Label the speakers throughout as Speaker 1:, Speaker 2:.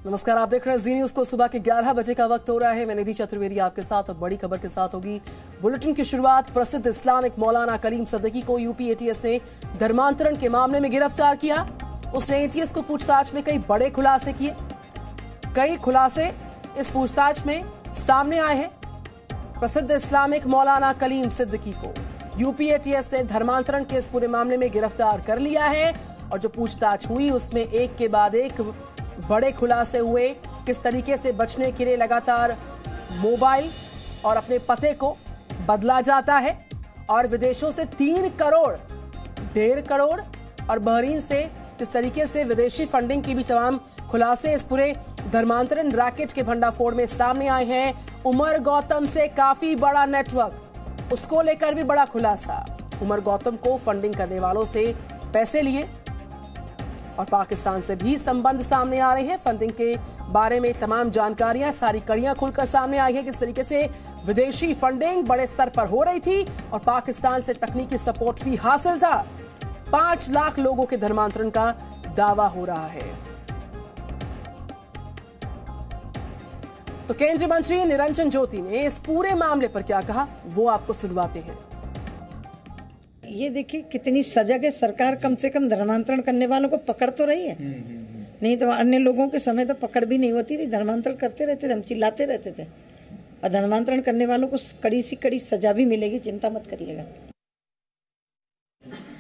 Speaker 1: नमस्कार, आप देख रहे हैं जी न्यूज को। सुबह के 11 बजे का वक्त हो रहा है। मैं निधि चतुर्वेदी आपके साथ और बड़ी खबर के साथ होगी। बुलेटिन की शुरुआत, प्रसिद्ध इस्लामिक मौलाना कलीम सिद्दीकी को यूपी एटीएस ने धर्मांतरण के मामले में गिरफ्तार किया। उसने एटीएस को पूछताछ में कई बड़े खुलासे किए। कई खुलासे इस पूछताछ में सामने आए हैं। प्रसिद्ध इस्लामिक मौलाना कलीम सिद्दीकी को यूपी एटीएस ने धर्मांतरण के इस पूरे मामले में गिरफ्तार कर लिया है और जो पूछताछ हुई उसमें एक के बाद एक बड़े खुलासे हुए। किस तरीके से बचने के लिए लगातार मोबाइल और अपने पते को बदला जाता है और विदेशों से 3 करोड़, 1.5 करोड़ और बहरीन से किस तरीके से विदेशी फंडिंग की भी तमाम खुलासे इस पूरे धर्मांतरण रैकेट के भंडाफोड़ में सामने आए हैं। उमर गौतम से काफी बड़ा नेटवर्क, उसको लेकर भी बड़ा खुलासा। उमर गौतम को फंडिंग करने वालों से पैसे लिए और पाकिस्तान से भी संबंध सामने आ रहे हैं। फंडिंग के बारे में तमाम जानकारियां, सारी कड़ियां खुलकर सामने आई है। किस तरीके से विदेशी फंडिंग बड़े स्तर पर हो रही थी और पाकिस्तान से तकनीकी सपोर्ट भी हासिल था। 5 लाख लोगों के धर्मांतरण का दावा हो रहा है। तो केंद्रीय मंत्री निरंजन ज्योति ने इस पूरे मामले पर क्या कहा, वो आपको सुनवाते हैं।
Speaker 2: ये देखिए कितनी सजग है सरकार, कम से कम धर्मांतरण करने वालों को पकड़ तो रही है। नहीं तो अन्य लोगों के समय तो पकड़ भी नहीं होती थी, धर्मांतरण करते रहते थे, हम चिल्लाते रहते थे। और धर्मांतरण करने वालों को कड़ी सी कड़ी सजा भी मिलेगी, चिंता मत करिएगा।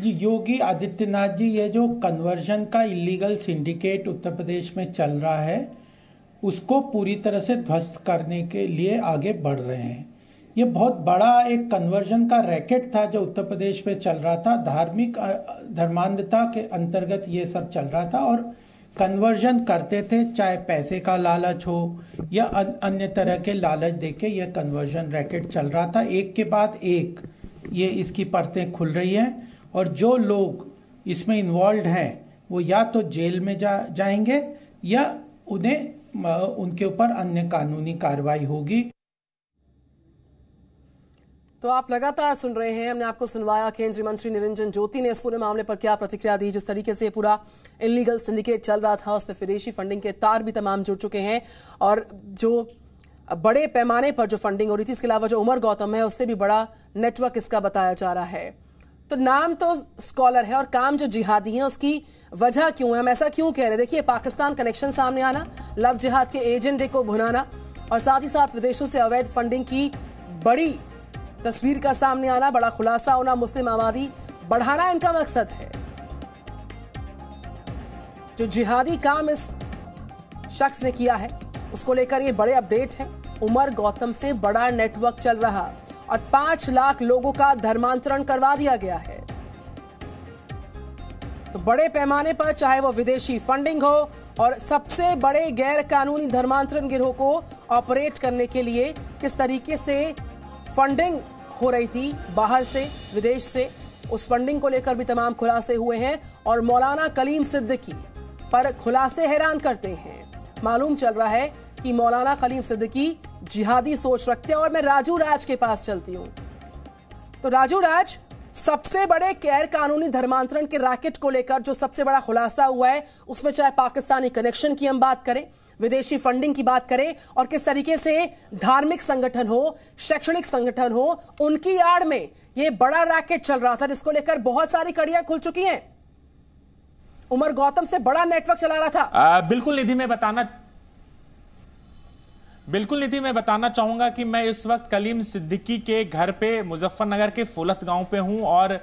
Speaker 3: जी, योगी आदित्यनाथ जी, ये जो कन्वर्जन का इलीगल सिंडिकेट उत्तर प्रदेश में चल रहा है उसको पूरी तरह से ध्वस्त करने के लिए आगे बढ़ रहे हैं। ये बहुत बड़ा एक कन्वर्जन का रैकेट था जो उत्तर प्रदेश में चल रहा था। धार्मिक धर्मांधता के अंतर्गत ये सब चल रहा था और कन्वर्जन करते थे, चाहे पैसे का लालच हो या अन्य तरह के लालच देके ये कन्वर्जन रैकेट चल रहा था। एक के बाद एक ये इसकी परतें खुल रही हैं और जो लोग इसमें इन्वॉल्व हैं वो या तो जेल में जाएंगे या उनके ऊपर अन्य कानूनी कार्रवाई होगी।
Speaker 1: तो आप लगातार सुन रहे हैं, हमने आपको सुनवाया केंद्रीय मंत्री निरंजन ज्योति ने इस पूरे मामले पर क्या प्रतिक्रिया दी। जिस तरीके से पूरा इलीगल सिंडिकेट चल रहा था उसमें विदेशी फंडिंग के तार भी तमाम जुड़ चुके हैं और जो बड़े पैमाने पर जो फंडिंग हो रही थी, इसके अलावा जो उमर गौतम है उससे भी बड़ा नेटवर्क इसका बताया जा रहा है। तो नाम तो स्कॉलर है और काम जो जिहादी है उसकी वजह क्यों है, हम ऐसा क्यों कह रहे हैं। देखिए, पाकिस्तान कनेक्शन सामने आना, लव जिहाद के एजेंडे को भुनाना और साथ ही साथ विदेशों से अवैध फंडिंग की बड़ी तस्वीर का सामने आना, बड़ा खुलासा होना, मुस्लिम आबादी बढ़ाना इनका मकसद है। जो जिहादी काम इस शख्स ने किया है उसको लेकर ये बड़े अपडेट हैं। उमर गौतम से बड़ा नेटवर्क चल रहा और 5 लाख लोगों का धर्मांतरण करवा दिया गया है। तो बड़े पैमाने पर चाहे वो विदेशी फंडिंग हो और सबसे बड़े गैर कानूनी धर्मांतरण गिरोह को ऑपरेट करने के लिए किस तरीके से फंडिंग हो रही थी बाहर से, विदेश से, उस फंडिंग को लेकर भी तमाम खुलासे हुए हैं। और मौलाना कलीम सिद्दीकी पर खुलासे हैरान करते हैं। मालूम चल रहा है कि मौलाना कलीम सिद्दीकी जिहादी सोच रखते हैं। और मैं राजू राज के पास चलती हूं। तो राजू राज, सबसे बड़े गैर कानूनी धर्मांतरण के रैकेट को लेकर जो सबसे बड़ा खुलासा हुआ है उसमें चाहे पाकिस्तानी कनेक्शन की हम बात करें, विदेशी फंडिंग की बात करें और किस तरीके से धार्मिक संगठन हो, शैक्षणिक संगठन हो, उनकी आड़ में यह बड़ा रैकेट चल रहा था जिसको लेकर बहुत सारी कड़ियां खुल चुकी हैं। उमर गौतम से बड़ा नेटवर्क चला रहा था।
Speaker 4: बिल्कुल निधि, मैं बताना चाहूंगा कि मैं इस वक्त कलीम सिद्दीकी के घर पे मुजफ्फरनगर के फुलत गांव पे हूं और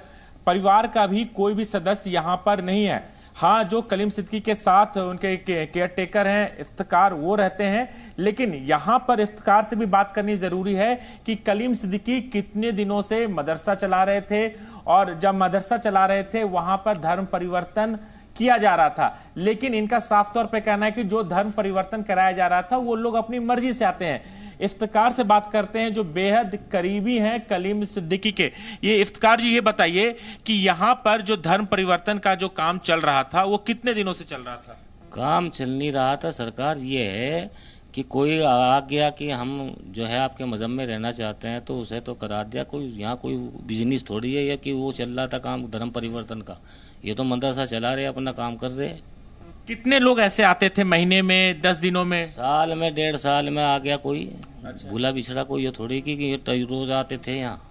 Speaker 4: परिवार का भी कोई भी सदस्य यहां पर नहीं है। हाँ, जो कलीम सिद्दीकी के साथ उनके केयर टेकर हैं इफ्तिकार, वो रहते हैं। लेकिन यहां पर इफ्तिकार से भी बात करनी जरूरी है कि कलीम सिद्दीकी कितने दिनों से मदरसा चला रहे थे और जब मदरसा चला रहे थे वहां पर धर्म परिवर्तन किया जा रहा था। लेकिन इनका साफ तौर पे कहना है कि जो धर्म परिवर्तन कराया जा रहा था वो लोग अपनी मर्जी से आते हैं। इफ्तिकार से बात करते हैं जो बेहद करीबी हैं कलीम सिद्दीकी के। ये इफ्तिकार जी, ये बताइए कि यहाँ पर जो धर्म परिवर्तन का जो काम चल रहा था वो कितने दिनों से चल रहा था?
Speaker 5: काम चल नहीं रहा था सरकार, ये है कि कोई आ गया कि हम जो है आपके मजहब में रहना चाहते हैं तो उसे तो करा दिया। कोई यहाँ कोई बिजनेस थोड़ी है या कि वो चल रहा था काम धर्म परिवर्तन का। ये तो मदरसा चला रहे, अपना काम कर रहे।
Speaker 4: कितने लोग ऐसे आते थे महीने में, 10 दिनों में?
Speaker 5: साल में, 1.5 साल में आ गया कोई। भूला बिछड़ा कोई ये थोड़ी कि ये रोज आते थे यहाँ।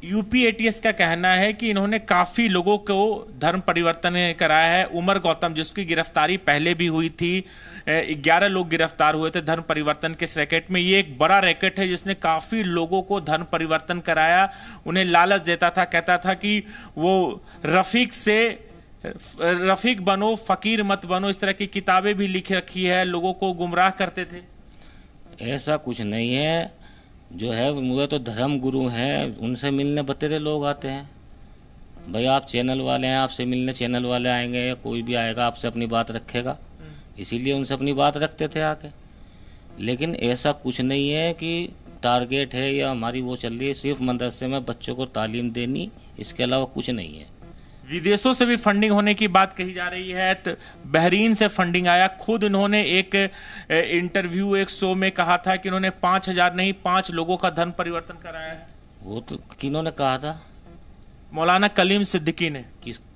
Speaker 4: यूपी एटीएस का कहना है कि इन्होंने काफी लोगों को धर्म परिवर्तन कराया है। उमर गौतम, जिसकी गिरफ्तारी पहले भी हुई थी, 11 लोग गिरफ्तार हुए थे धर्म परिवर्तन के इस रैकेट में। ये एक बड़ा रैकेट है जिसने काफी लोगों को धर्म परिवर्तन कराया, उन्हें लालच देता था, कहता था कि वो रफीक बनो, फकीर मत बनो, इस तरह की किताबें भी लिख रखी है, लोगों को गुमराह करते थे।
Speaker 5: ऐसा कुछ नहीं है। जो है वो तो धर्म गुरु हैं, उनसे मिलने बतेरे लोग आते हैं। भाई आप चैनल वाले हैं, आपसे मिलने चैनल वाले आएंगे या कोई भी आएगा आपसे अपनी बात रखेगा, इसीलिए उनसे अपनी बात रखते थे आके। लेकिन ऐसा कुछ नहीं है कि टारगेट है या हमारी वो चल रही है। सिर्फ मदरसे में बच्चों को तालीम देनी, इसके अलावा कुछ नहीं है।
Speaker 4: विदेशों से भी फंडिंग होने की बात कही जा रही है। तो बहरीन से फंडिंग आया। खुद इन्होंने एक इंटरव्यू, एक शो में कहा था कि इन्होंने 5,000 नहीं 5 लोगों का धर्म परिवर्तन कराया है।
Speaker 5: वो तो किन्होंने कहा था?
Speaker 4: मौलाना कलीम सिद्दीकी ने।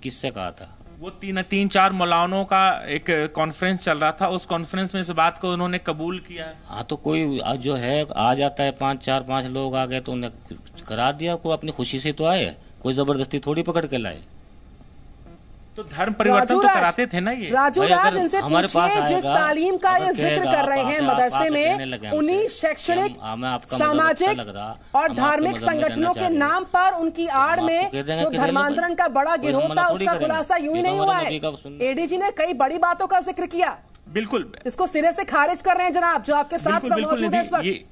Speaker 5: किससे कहा था?
Speaker 4: वो 3-4 मौलानों का एक कॉन्फ्रेंस चल रहा था, उस कॉन्फ्रेंस में इस बात को उन्होंने कबूल किया।
Speaker 5: हाँ, तो कोई जो है आ जाता है, 5 लोग आ गए तो उन्हें करा दिया। कोई अपनी खुशी से तो आए, कोई जबरदस्ती थोड़ी पकड़ के लाए।
Speaker 4: तो धर्म परिवर्तन तो कराते थे ना ये।
Speaker 1: राजू राज, इनसे पूछिए, जिस तालीम का ये जिक्र कर रहे हैं मदरसे में, उन्हीं शैक्षणिक, सामाजिक और धार्मिक संगठनों के नाम पर उनकी आड़ में जो धर्मांतरण का बड़ा गिरोह था, उसका खुलासा यूं ही नहीं हुआ है। एडीजी ने कई बड़ी बातों का जिक्र किया।
Speaker 4: बिल्कुल,
Speaker 1: इसको सिरे से खारिज कर रहे हैं जनाब, जो आपके साथ मौजूद है इस वक्त।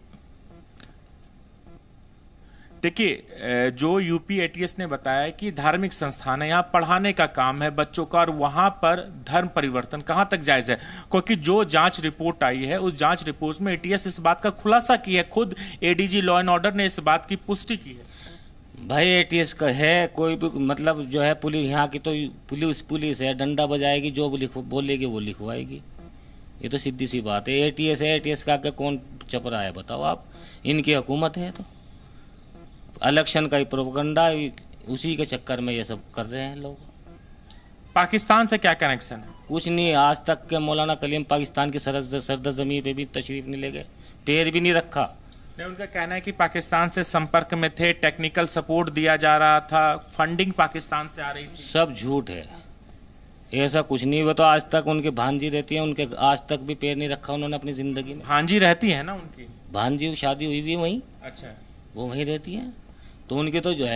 Speaker 4: देखिए, जो यूपी एटीएस ने बताया कि धार्मिक संस्थान है, यहाँ पढ़ाने का काम है बच्चों का, और वहां पर धर्म परिवर्तन कहां तक जायज है? क्योंकि जो जांच रिपोर्ट आई है, उस जांच रिपोर्ट में एटीएस इस बात का खुलासा की है। खुद एडीजी लॉ एंड ऑर्डर ने इस बात की पुष्टि की है।
Speaker 5: भाई एटीएस का है, कोई भी मतलब जो है पुलिस, यहाँ की तो पुलिस है, डंडा बजाएगी, जो बोलेगी वो लिखवाएगी। ये तो सीधी सी बात है। एटीएस है, एटीएस का आगे कौन चपरा है बताओ आप? इनकी हुकूमत है, तो इलेक्शन का ही प्रोपगंडा, उसी के चक्कर में ये सब कर रहे हैं लोग।
Speaker 4: पाकिस्तान से क्या कनेक्शन है?
Speaker 5: कुछ नहीं। आज तक के मौलाना कलीम पाकिस्तान की सरद जमीन पे भी तशरीफ नहीं ले गए, पैर भी नहीं रखा।
Speaker 4: नहीं, उनका कहना है कि पाकिस्तान से संपर्क में थे, टेक्निकल सपोर्ट दिया जा रहा था, फंडिंग पाकिस्तान से आ रही थी।
Speaker 5: सब झूठ है, ऐसा कुछ नहीं। वो तो आज तक उनके भांजी रहती है, उनके आज तक भी पैर नहीं रखा उन्होंने अपनी जिंदगी में।
Speaker 4: भांजी रहती है ना उनकी?
Speaker 5: भांजी शादी हुई भी वहीं।
Speaker 4: अच्छा,
Speaker 5: वो वहीं रहती है। तो उनके तो जो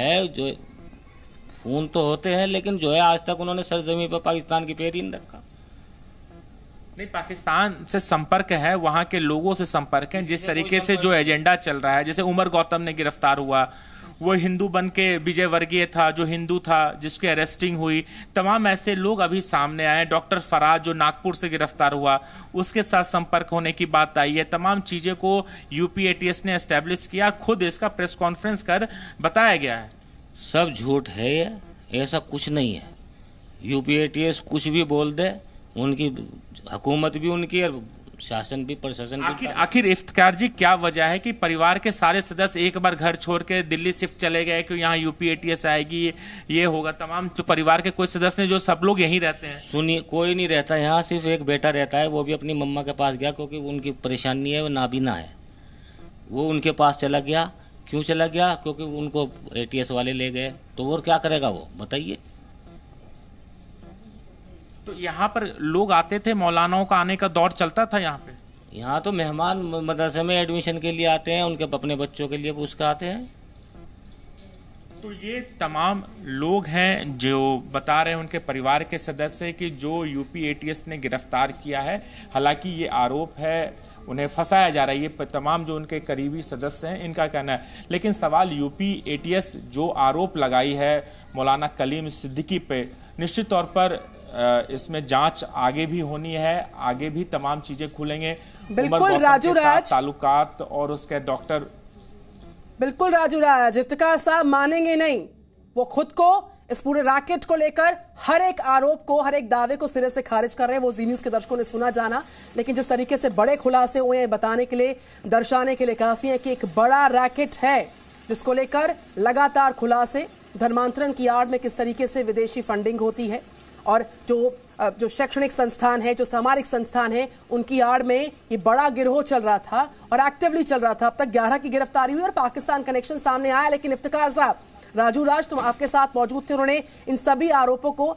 Speaker 5: खून तो होते हैं, लेकिन जो है आज तक उन्होंने सरजमीन पर पाकिस्तान की पैर ही नहीं रखा।
Speaker 4: नहीं, पाकिस्तान से संपर्क है, वहां के लोगों से संपर्क है। जिस तरीके से जो एजेंडा चल रहा है, जैसे उमर गौतम ने गिरफ्तार हुआ, वो हिंदू बन के विजय वर्गीय था, जो हिंदू था, जिसकी अरेस्टिंग हुई, तमाम ऐसे लोग अभी सामने आए। डॉक्टर फराज जो नागपुर से गिरफ्तार हुआ, उसके साथ संपर्क होने की बात आई है। तमाम चीजें को यूपी एटीएस ने एस्टेब्लिश किया, खुद इसका प्रेस कॉन्फ्रेंस कर बताया गया है।
Speaker 5: सब झूठ है ये, ऐसा कुछ नहीं है। यूपी एटीएस कुछ भी बोल दे, उनकी हुकूमत भी उनकी और शासन भी, प्रशासन भी।
Speaker 4: आखिर इफ्तिकार जी, क्या वजह है कि परिवार के सारे सदस्य एक बार घर छोड़ के दिल्ली शिफ्ट चले गए कि यहाँ यूपी एटीएस आएगी, ये होगा? तमाम जो परिवार के कोई सदस्य ने, जो सब लोग यहीं रहते हैं।
Speaker 5: सुनिए, कोई नहीं रहता यहाँ, सिर्फ एक बेटा रहता है, वो भी अपनी मम्मा के पास गया क्योंकि उनकी परेशानी है, वो नाबीना है, वो उनके पास चला गया। क्यों चला गया? क्योंकि उनको एटीएस वाले ले गए। तो वो क्या करेगा वो, बताइए?
Speaker 4: तो यहाँ पर लोग आते थे, मौलानाओं का आने का दौर चलता था यहाँ पे?
Speaker 5: यहाँ तो मेहमान मदरसे में एडमिशन के लिए आते हैं, उनके अपने बच्चों के लिए पूछ के आते हैं।
Speaker 4: तो ये तमाम लोग हैं जो बता रहे हैं, उनके परिवार के सदस्य, कि जो यूपी एटीएस ने गिरफ्तार किया है। हालांकि ये आरोप है, उन्हें फंसाया जा रहा है, ये तमाम जो उनके करीबी सदस्य हैं इनका कहना है। लेकिन सवाल, यूपी एटीएस जो आरोप लगाई है मौलाना कलीम सिद्दीकी पे, निश्चित तौर पर इसमें जांच आगे भी होनी है, आगे भी तमाम चीजें खुलेंगे।
Speaker 1: बिल्कुल राजू राज,
Speaker 4: ताल्लुकात और उसके डॉक्टर,
Speaker 1: बिल्कुल राजू राज, इफ्तिकार साहब मानेंगे नहीं। वो खुद को, इस पूरे रैकेट को लेकर हर एक आरोप को, हर एक दावे को सिरे से खारिज कर रहे हैं। वो जी न्यूज के दर्शकों ने सुना जाना, लेकिन जिस तरीके से बड़े खुलासे हुए हैं, बताने के लिए, दर्शाने के लिए काफी है कि एक बड़ा रैकेट है, जिसको लेकर लगातार खुलासे, धर्मांतरण की आड़ में किस तरीके से विदेशी फंडिंग होती है, और जो जो शैक्षणिक संस्थान है, जो सामरिक संस्थान है, उनकी आड़ में ये बड़ा गिरोह चल रहा था और एक्टिवली चल रहा था। अब तक 11 की गिरफ्तारी हुई और पाकिस्तान कनेक्शन सामने आया। लेकिन इफ्तिकार साहब, राजू राज तुम आपके साथ मौजूद थे, उन्होंने इन सभी आरोपों को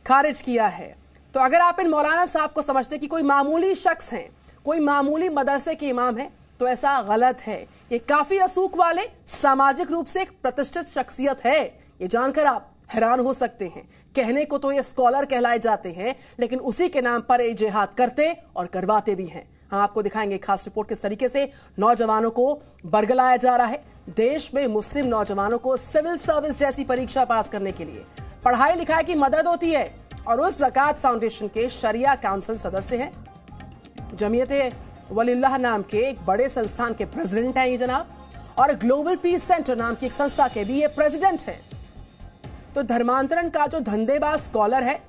Speaker 1: खारिज किया है। तो अगर आप इन मौलाना साहब को समझते कि कोई मामूली शख्स हैं, कोई मामूली मदरसे के इमाम है, तो ऐसा गलत है। ये काफी रसूख वाले, सामाजिक रूप से एक प्रतिष्ठित शख्सियत है। ये जानकर आप हैरान हो सकते हैं। कहने को तो ये स्कॉलर कहलाए जाते हैं, लेकिन उसी के नाम पर ये जिहाद करते और करवाते भी हैं। हम आपको दिखाएंगे खास रिपोर्ट किस तरीके से नौजवानों को बरगलाया जा रहा है। देश में मुस्लिम नौजवानों को सिविल सर्विस जैसी परीक्षा पास करने के लिए पढ़ाई लिखाई की मदद होती है। और उस ज़कात फाउंडेशन के शरिया काउंसिल सदस्य हैं, जमीयत वलील्लाह नाम के एक बड़े संस्थान के प्रेसिडेंट हैं ये जनाब, और ग्लोबल पीस सेंटर नाम की एक संस्था के भी ये प्रेसिडेंट हैं। तो धर्मांतरण का जो धंधेबाज स्कॉलर है,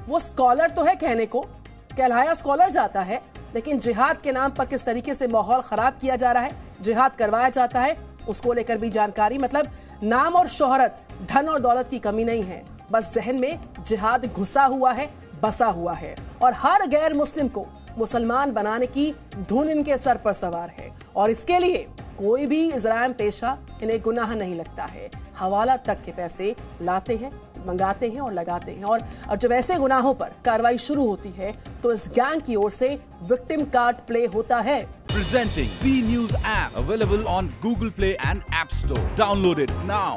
Speaker 1: वो स्कॉलर तो है, कहने को कहलाया स्कॉलर जाता है, लेकिन जिहाद के नाम पर किस तरीके से माहौल खराब किया जा रहा है, जिहाद करवाया जाता है, उसको लेकर भी जानकारी। मतलब नाम और शोहरत, धन और दौलत की कमी नहीं है, बस जहन में जिहाद घुसा हुआ है, बसा हुआ है। और हर गैर मुस्लिम को मुसलमान बनाने की धुन इनके सर पर सवार है। और इसके लिए कोई भी इजराम पेशा इन्हें गुनाह नहीं लगता है। हवाला तक के पैसे लाते हैं, मंगाते हैं और लगाते हैं। और जब ऐसे गुनाहों पर कार्रवाई शुरू होती है तो इस गैंग की ओर से विक्टिम कार्ड प्ले होता है।
Speaker 6: Presenting B News app, available on Google Play and App Store. Download it now.